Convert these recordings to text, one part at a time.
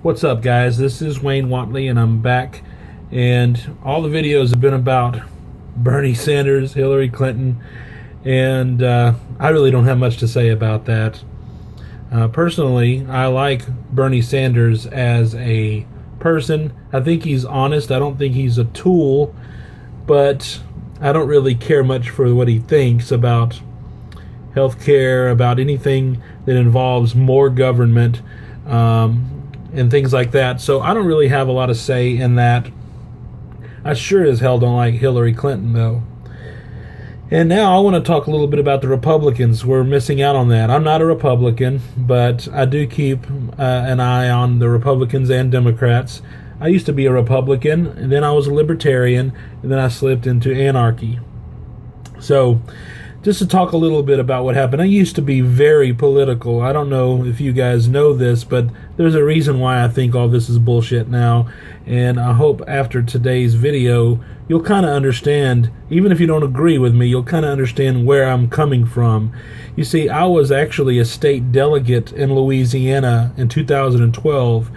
What's up, guys? This is Wayne Watley, and I'm back. And all the videos have been about Bernie Sanders, Hillary Clinton, and I really don't have much to say about that. Personally, I like Bernie Sanders as a person. I think he's honest. I don't think he's a tool, but I don't really care much for what he thinks about healthcare, about anything that involves more government, and things like that. So I don't really have a lot of say in that. I sure as hell don't like Hillary Clinton, though. And now I want to talk a little bit about the Republicans. We're missing out on that. I'm not a Republican, but I do keep an eye on the Republicans and Democrats. I used to be a Republican, and then I was a Libertarian, and then I slipped into anarchy. So just to talk a little bit about what happened, I used to be very political. I don't know if you guys know this, but there's a reason why I think all this is bullshit now. And I hope after today's video, you'll kind of understand, even if you don't agree with me, you'll kind of understand where I'm coming from. You see, I was actually a state delegate in Louisiana in 2012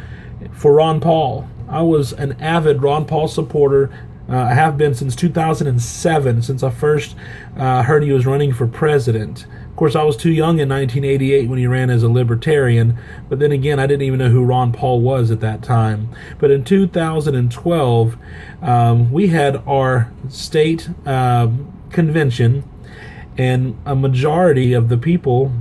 for Ron Paul. I was an avid Ron Paul supporter. I have been since 2007, since I first heard he was running for president. Of course, I was too young in 1988 when he ran as a Libertarian, but then again, I didn't even know who Ron Paul was at that time. But in 2012, we had our state convention, and a majority of the people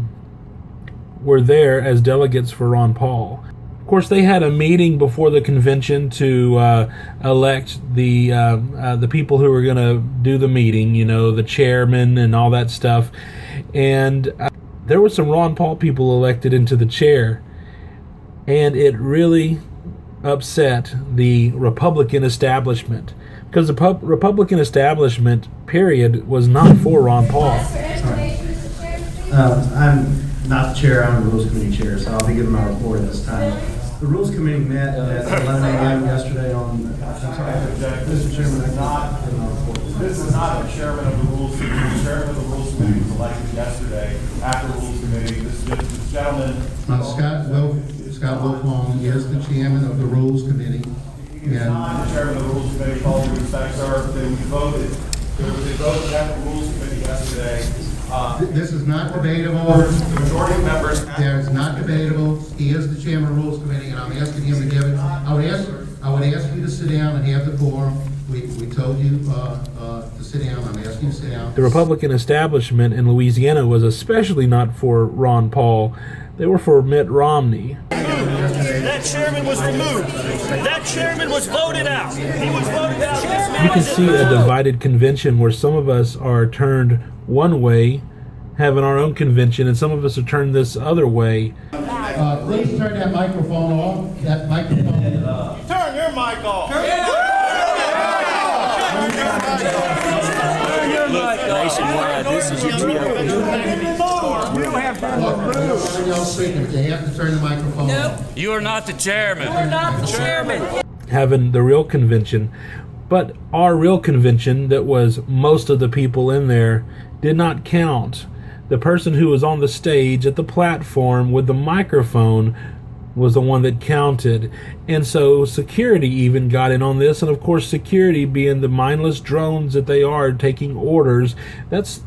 were there as delegates for Ron Paul. Of course, they had a meeting before the convention to elect the people who were going to do the meeting, you know, the chairman and all that stuff. And there were some Ron Paul people elected into the chair, and it really upset the Republican establishment, because the Republican establishment, period, was not for Ron Paul. I'm not the chair, I'm the Rules Committee chair, so I'll be giving my report at this time. The Rules Committee met at 11 a.m. yesterday on... Mr. Chairman, this is not the chairman of the Rules Committee. The chairman of the Rules Committee was elected yesterday after the Rules Committee. This gentleman... Scott Wilfong is the chairman of the Rules Committee. He is not the chairman of the Rules Committee. All due respect, sir. They voted. There was a vote at the Rules Committee yesterday. This is not debatable. The majority of members... There's not debatable. He is the chairman of the Rules Committee, and I'm asking him to give it. I would ask you to sit down and have the quorum. We told you to sit down. I'm asking you to sit down. The Republican establishment in Louisiana was especially not for Ron Paul. They were for Mitt Romney. That chairman was removed. That chairman was voted out. He was voted out. You can see a divided convention where some of us are turned one way, having our own convention, and some of us are turned this other way. Please turn that microphone off. That microphone. Turn your mic off. Look, nationwide, this is your Y'all speaking, but you have to turn the microphone off. You are not the chairman. You're not the chairman. Having the real convention. But our real convention, that was most of the people in there, did not count. The person who was on the stage at the platform with the microphone was the one that counted. And so security even got in on this. And of course, security, being the mindless drones that they are, taking orders, that's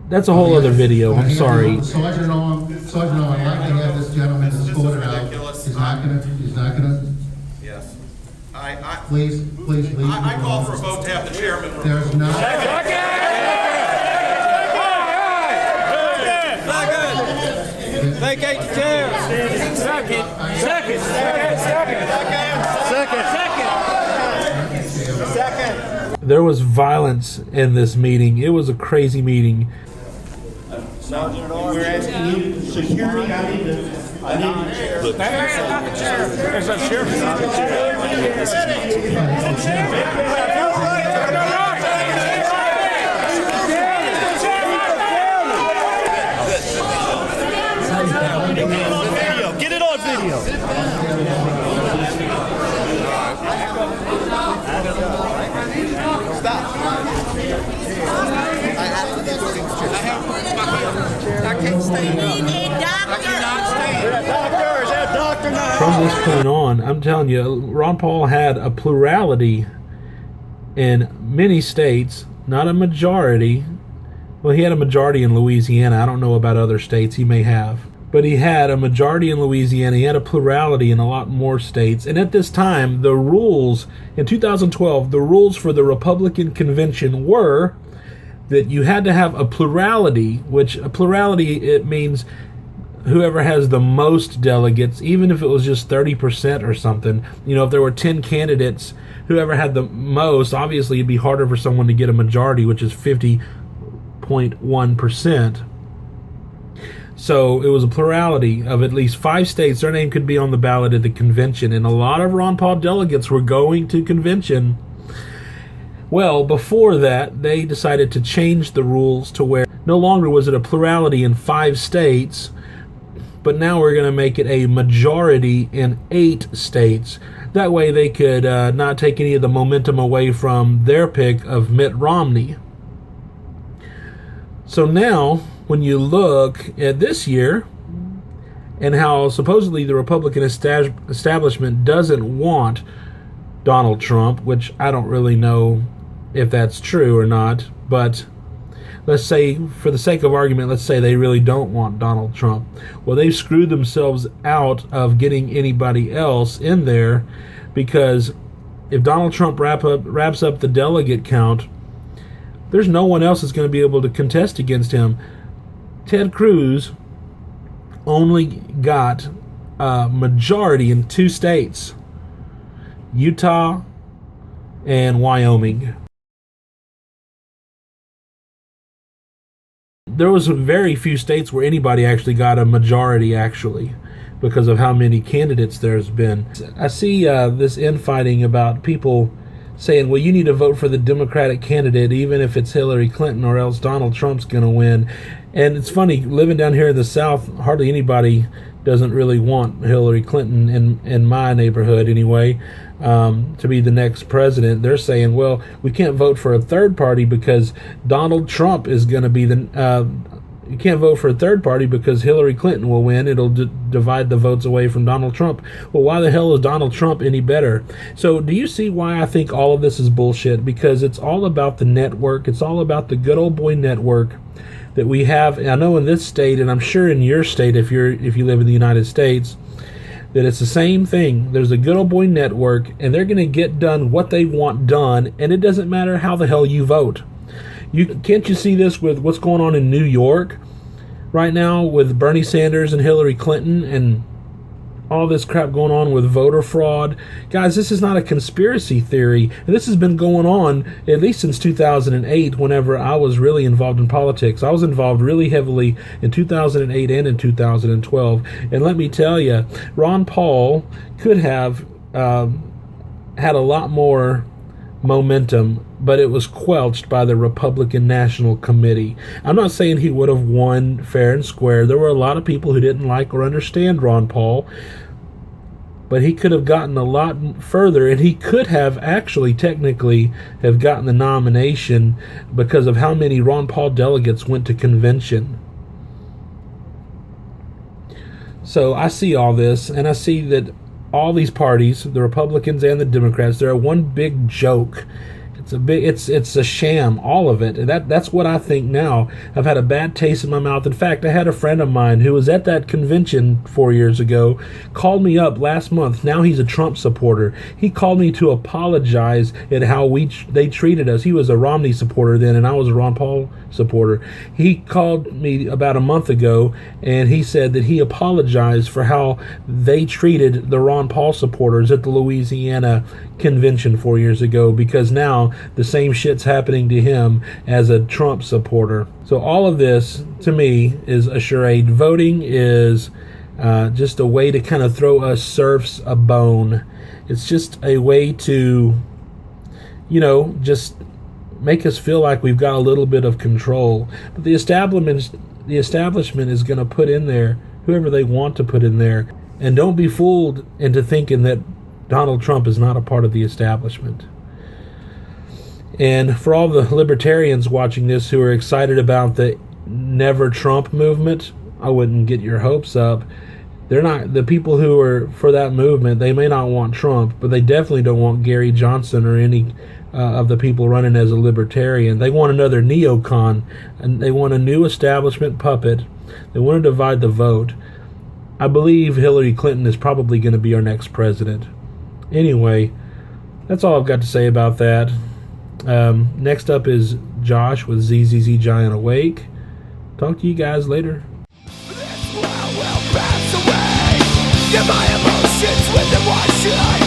a whole other video. I'm sorry. Sergeant Owen, I'd like to have this gentleman escorted out. He's not gonna. Yes. Please leave. I call for a vote to have the chairman. There's not. Vacate the chair. Second. There was violence in this meeting. It was a crazy meeting. We're asking you, security, I need to... Look, Not the chair. There's no chairman. Not the Get it on video. Stop. I can't stay up. Trump this point on, I'm telling you, Ron Paul had a plurality in many states, not a majority. Well, he had a majority in Louisiana. I don't know about other states. He may have. But he had a majority in Louisiana. He had a plurality in a lot more states. And at this time, the rules, in 2012, the rules for the Republican convention were that you had to have a plurality, which a plurality, it means whoever has the most delegates, even if it was just 30% or something. You know, if there were 10 candidates, whoever had the most, obviously it'd be harder for someone to get a majority, which is 50.1%. So it was a plurality of at least 5 states. Their name could be on the ballot at the convention, and a lot of Ron Paul delegates were going to convention. Well, before that, they decided to change the rules to where no longer was it a plurality in 5 states, but now we're going to make it a majority in 8 states. That way they could not take any of the momentum away from their pick of Mitt Romney. So now, when you look at this year and how supposedly the Republican establishment doesn't want Donald Trump, which I don't really know if that's true or not, but let's say, for the sake of argument, let's say they really don't want Donald Trump. Well, they've screwed themselves out of getting anybody else in there, because if Donald Trump wraps up the delegate count, there's no one else that's going to be able to contest against him. Ted Cruz only got a majority in 2 states, Utah and Wyoming. There was very few states where anybody actually got a majority, actually, because of how many candidates there's been. I see this infighting about people saying, well, you need to vote for the Democratic candidate even if it's Hillary Clinton, or else Donald Trump's going to win. And it's funny, living down here in the South, hardly anybody doesn't really want Hillary Clinton, in my neighborhood anyway, to be the next president. They're saying, well, we can't vote for a third party because Donald Trump is going to be the... you can't vote for a third party because Hillary Clinton will win. It'll divide the votes away from Donald Trump. Well, why the hell is Donald Trump any better? So do you see why I think all of this is bullshit? Because it's all about the network. It's all about the good old boy network that we have. I know in this state, and I'm sure in your state, if you live in the United States, that it's the same thing. There's a good old boy network, and they're going to get done what they want done, and it doesn't matter how the hell you vote. Can't you see this with what's going on in New York right now with Bernie Sanders and Hillary Clinton and all this crap going on with voter fraud? Guys, this is not a conspiracy theory. This has been going on at least since 2008, whenever I was really involved in politics. I was involved really heavily in 2008 and in 2012. And let me tell you, Ron Paul could have had a lot more momentum, but it was quelched by the Republican National Committee. I'm not saying he would have won fair and square. There were a lot of people who didn't like or understand Ron Paul, but he could have gotten a lot further, and he could have actually technically have gotten the nomination because of how many Ron Paul delegates went to convention. So I see all this, and I see that all these parties, the Republicans and the Democrats, they're one big joke. It's a sham, all of it. That's what I think now. I've had a bad taste in my mouth. In fact, I had a friend of mine who was at that convention 4 years ago, called me up last month. Now he's a Trump supporter. He called me to apologize at how they treated us. He was a Romney supporter then, and I was a Ron Paul supporter. He called me about a month ago, and he said that he apologized for how they treated the Ron Paul supporters at the Louisiana convention 4 years ago, because now the same shit's happening to him as a Trump supporter. So all of this, to me, is a charade. Voting is just a way to kind of throw us serfs a bone. It's just a way to, just make us feel like we've got a little bit of control. But the establishment is going to put in there whoever they want to put in there. And don't be fooled into thinking that Donald Trump is not a part of the establishment. And for all the libertarians watching this who are excited about the Never Trump movement, I wouldn't get your hopes up. they're not, the people who are for that movement, they may not want Trump, but they definitely don't want Gary Johnson or any of the people running as a libertarian. They want another neocon, and they want a new establishment puppet. They want to divide the vote. I believe Hillary Clinton is probably going to be our next president. Anyway, that's all I've got to say about that. Next up is Josh with ZZZ Giant Awake. Talk to you guys later. This world will pass away. Give my emotions with them, why should I